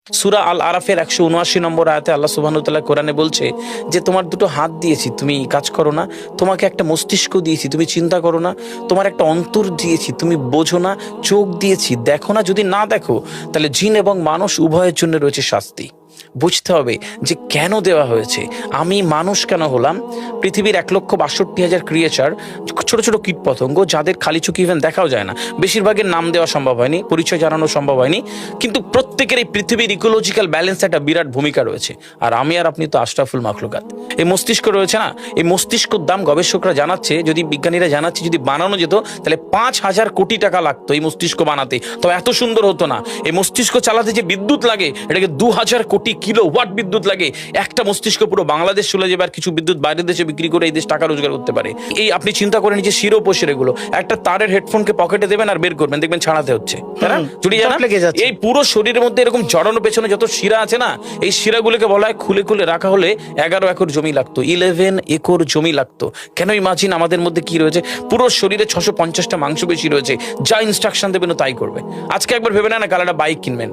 সূরা আল আরাফের 179 নম্বর আয়াতে আল্লাহ সুবহানাহু ওয়া তাআলা কোরআনে বলছে যে তোমার দুটো হাত দিয়েছি, তুমি কাজ করো না। তোমাকে একটা মস্তিষ্ক দিয়েছি, তুমি চিন্তা করো না। তোমার একটা অন্তর দিয়েছি, তুমি বোঝো না। চোখ দিয়েছি, দেখো না। যদি না দেখো তাহলে জিন এবং মানুষ উভয়ের জন্য রয়েছে শাস্তি। বুঝতে হবে যে কেন দেওয়া হয়েছে। আমি মানুষ কেন হলাম? পৃথিবীর 1,62,000 ক্রিয়েচার, ছোট ছোট কীট পতঙ্গ, যাদের খালি চোখে ইভেন দেখাও যায় না, বেশিরভাগের নাম দেওয়া সম্ভব হয়নি, পরিচয় জানানো সম্ভব হয়নি, কিন্তু প্রত্যেকের এই পৃথিবীর ইকোলজিক্যাল ব্যালেন্স একটা বিরাট ভূমিকা রয়েছে। আর আমি আর আপনি তো আশরাফুল মাখলুকাত। এই মস্তিষ্ক রয়েছে না, এই মস্তিষ্কর দাম গবেষকরা জানাচ্ছে, যদি বিজ্ঞানীরা জানাচ্ছে, যদি বানানো যেত তাহলে 5,000 কোটি টাকা লাগতো এই মস্তিষ্ক বানাতে। তবে এত সুন্দর হতো না। এই মস্তিষ্ক চালাতে যে বিদ্যুৎ লাগে, এটাকে 2,000 কোটি কিলোওয়াট বিদ্যুৎ লাগে। একটা মস্তিষ্ক পুরো বাংলাদেশ চলে যাবে, আর কিছু বিদ্যুৎ বাইরের দেশে বিক্রি করে এই দেশ টাকা রোজগার করতে পারে। এই আপনি চিন্তা করেন যে শিরোপোষের এগুলো, একটা তারের হেডফোনকে পকেটে দেবেন আর বের করবেন, দেখবেন ছাড়াতে হচ্ছে, তাই না? জুড়ি জানা এই পুরো শরীরের মধ্যে এরকম জড়ানো পেছনে যত শিরা আছে না, এই শিরাগুলোকে বলা হয় খুলে খুলে রাখা হলে 11 একর জমি লাগতো, 11 একর জমি লাগতো। কেন ইমাজিন আমাদের মধ্যে কি রয়েছে? পুরো শরীরে 650টা মাংসপেশি রয়েছে, যা ইনস্ট্রাকশন দেবেন তাই করবে। আজকে একবার ভেবে না কাল একটা বাইক কিনবেন,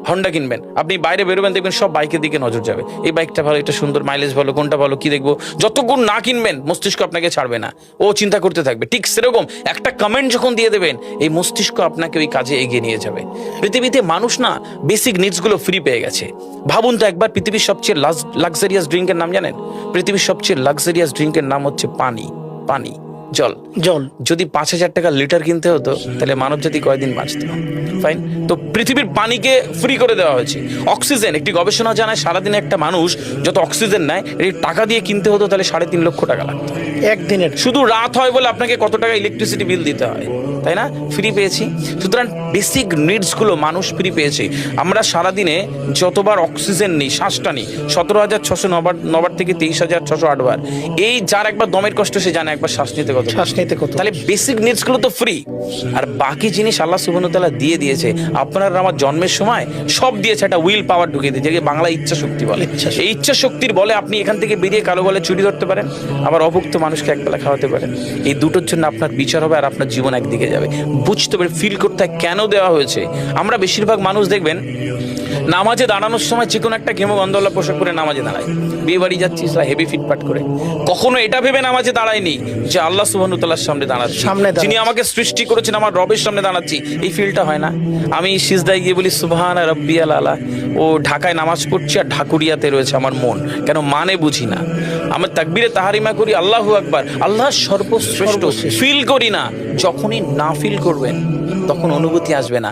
হন্ডা কিনবেন, আপনি বাইরে বেরোবেন, দেখবেন সব বাইকের দিকে নজর যাবে। এই বাইকটা ভালো, এটা সুন্দর, মাইলেজ ভালো, কোনটা ভালো, কি দেখবো। যতক্ষণ না কিনবেন মস্তিষ্ক আপনাকে ছাড়বে না, ও চিন্তা করতে থাকবে। ঠিক সেরকম একটা কমেন্ট যখন দিয়ে দেবেন, এই মস্তিষ্ক আপনাকে ওই কাজে এগিয়ে নিয়ে যাবে। পৃথিবীতে মানুষ না বেসিক নিডসগুলো ফ্রি পেয়ে গেছে। ভাবুন তো একবার, পৃথিবীর সবচেয়ে লাক্সারিয়াস ড্রিঙ্কের নাম জানেন? পৃথিবীর সবচেয়ে লাক্সারিয়াস ড্রিঙ্কের নাম হচ্ছে পানি। পানি, জল। জল যদি 5,000 টাকা লিটার কিনতে হতো তাহলে মানব জাতি কয়দিন বাঁচত? ফাইন, তো পৃথিবীর পানিকে ফ্রি করে দেওয়া হয়েছে। অক্সিজেন, একটি গবেষণা জানায় সারাদিনে একটা মানুষ যত অক্সিজেন নেয়, এই টাকা দিয়ে কিনতে হতো তাহলে 3.5 লক্ষ টাকা লাগতো একদিনের। শুধু রাত হয় বলে আপনাকে কত টাকা ইলেকট্রিসিটি বিল দিতে হয়, তাই না? ফ্রি পেয়েছি। সুতরাং বেসিক নিডসগুলো মানুষ ফ্রি পেয়েছে। আমরা সারাদিনে যতবার অক্সিজেন নিই, শ্বাসটা নিই, 17,600 9 থেকে 23,608 বার। এই যার একবার দমের কষ্ট সে জানে একবার শ্বাস নিতে কত। তাহলে বেসিক নিডস গুলো তো ফ্রি, আর বাকি জিনিস আল্লাহ সুবহানাহু ওয়া তাআলা দিয়ে দিয়েছে। আপনার আমার জন্মের সময় সব দিয়েছে, একটা উইল পাওয়ার ঢুকিয়ে দিয়েছে, যেটাকে বাংলা ইচ্ছা শক্তি বলে। এই ইচ্ছা শক্তির বলে আপনি এখান থেকে বেরিয়ে কালো বলে চুরি ধরতে পারেন, আবার অভুক্ত মানুষকে একবেলা খাওয়াতে পারেন। এই দুটোর জন্য আপনার বিচার হবে আর আপনার জীবন একদিকে যাবে। বুঝতে পারে, ফিল করতে কেন দেওয়া হয়েছে। আমরা বেশিরভাগ মানুষ দেখবেন নামাজে দাঁড়ানোর সময় যে কোনো একটা গেমোগন্ধওয়ালা পোশাক পরে নামাজে দাঁড়ায়। বিয়ে বাড়ি যাচ্ছি হেভি ফিটপাট করে, কখনো এটা ভেবে নামাজে দাঁড়ায়নি যে আল্লাহ সুবহানাহু ওয়া তাআলার সামনে দাঁড়াচ্ছি, যিনি আমাকে সৃষ্টি করেছেন, আমার রবের সামনে দাঁড়াচ্ছি। এই ফিলটা হয় না। আমি সিজদায় গিয়ে বলি সুবহান রাব্বিয়াল আলা, ও ঢাকায় নামাজ পড়ছি আর ঢাকুরিয়াতে রয়েছে আমার মন, কেন মানে বুঝি না। আমার তাকবীরে তাহারিমা করি আল্লাহু আকবার, আল্লাহ সর্বশ্রেষ্ঠ, ফিল করি না। যখনই না ফিল করবেন তখন অনুভূতি আসবে না।